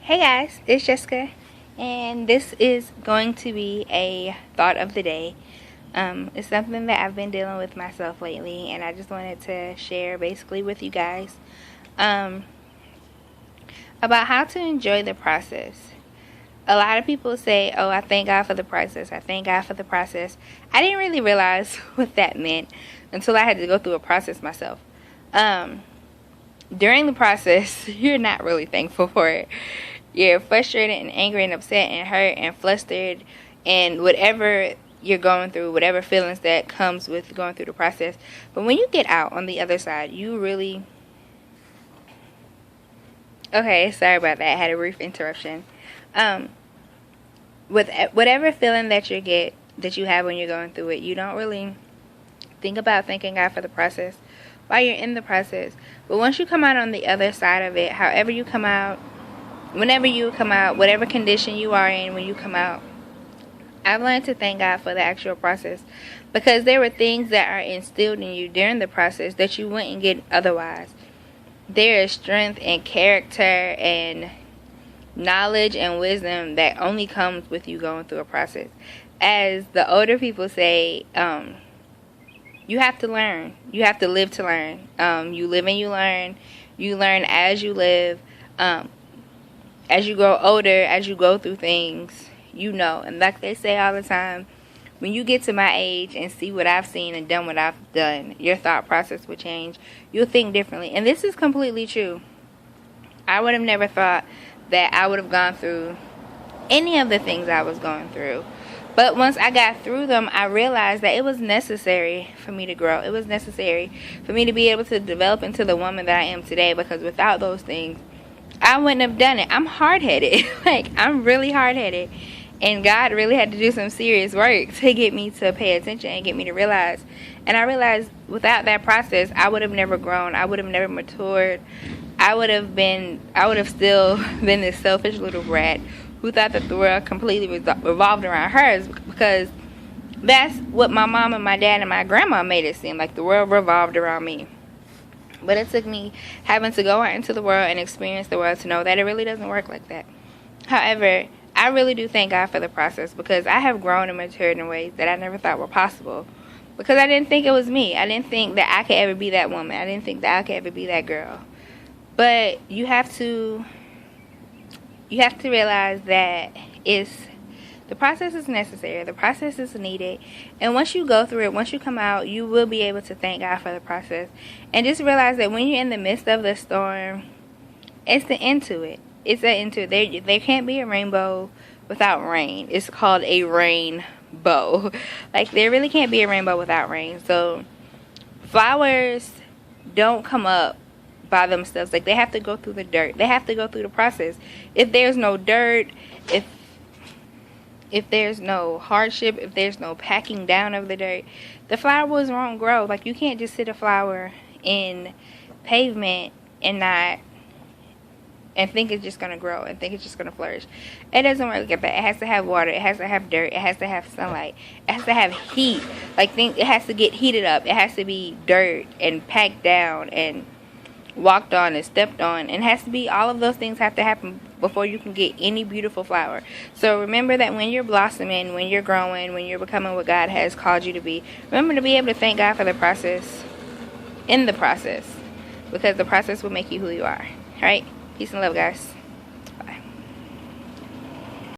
Hey guys, it's Jessica, and this is going to be a thought of the day. It's something that I've been dealing with myself lately, and I just wanted to share basically with you guys about how to enjoy the process. A lot of people say, oh, I thank God for the process. I thank God for the process. I didn't really realize what that meant until I had to go through a process myself. During the process, you're not really thankful for it. You're frustrated and angry and upset and hurt and flustered and whatever you're going through, whatever feelings that comes with going through the process. But when you get out on the other side, you really... Okay, sorry about that. I had a brief interruption. With whatever feeling that you have when you're going through it, you don't really think about thanking God for the process while you're in the process. But once you come out on the other side of it, however you come out, whenever you come out, whatever condition you are in when you come out, I've learned to thank God for the actual process, because there were things that are instilled in you during the process that you wouldn't get otherwise. There is strength and character and knowledge and wisdom that only comes with you going through a process. As the older people say, you have to learn. You have to live to learn. You live and you learn. You learn as you live. As you grow older, as you go through things, you know. And like they say all the time, when you get to my age and see what I've seen and done what I've done, your thought process will change. You'll think differently. And this is completely true. I would have never thought that I would have gone through any of the things I was going through. But once I got through them, I realized that it was necessary for me to grow. It was necessary for me to be able to develop into the woman that I am today, because without those things, I wouldn't have done it. I'm hard-headed. I'm really hard-headed. And God really had to do some serious work to get me to pay attention and get me to realize. And I realized without that process, I would have never grown. I would have never matured. I would have still been this selfish little brat who thought that the world completely revolved around hers, because that's what my mom and my dad and my grandma made it seem like, the world revolved around me. But it took me having to go out into the world and experience the world to know that it really doesn't work like that. However, I really do thank God for the process, because I have grown and matured in ways that I never thought were possible. Because I didn't think it was me. I didn't think that I could ever be that woman. I didn't think that I could ever be that girl. But you have to realize that the process is necessary. The process is needed. And once you go through it, once you come out, you will be able to thank God for the process. And just realize that when you're in the midst of the storm, it's the end to it. It's the end to it. There can't be a rainbow without rain. It's called a rainbow. There really can't be a rainbow without rain. So flowers don't come up by themselves. They have to go through the dirt. They have to go through the process. If there's no dirt, if there's no hardship, if there's no packing down of the dirt, the flowers won't grow. You can't just sit a flower in pavement and think it's just going to grow and think it's just going to flourish. It doesn't work like that. It has to have water. It has to have dirt. It has to have sunlight. It has to have heat. It has to get heated up. It has to be dirt and packed down and walked on and stepped on. And it has to be, all of those things have to happen before you can get any beautiful flower. So remember that when you're blossoming, when you're growing, when you're becoming what God has called you to be, remember to be able to thank God for the process, in the process, because the process will make you who you are. All right? Peace and love, guys.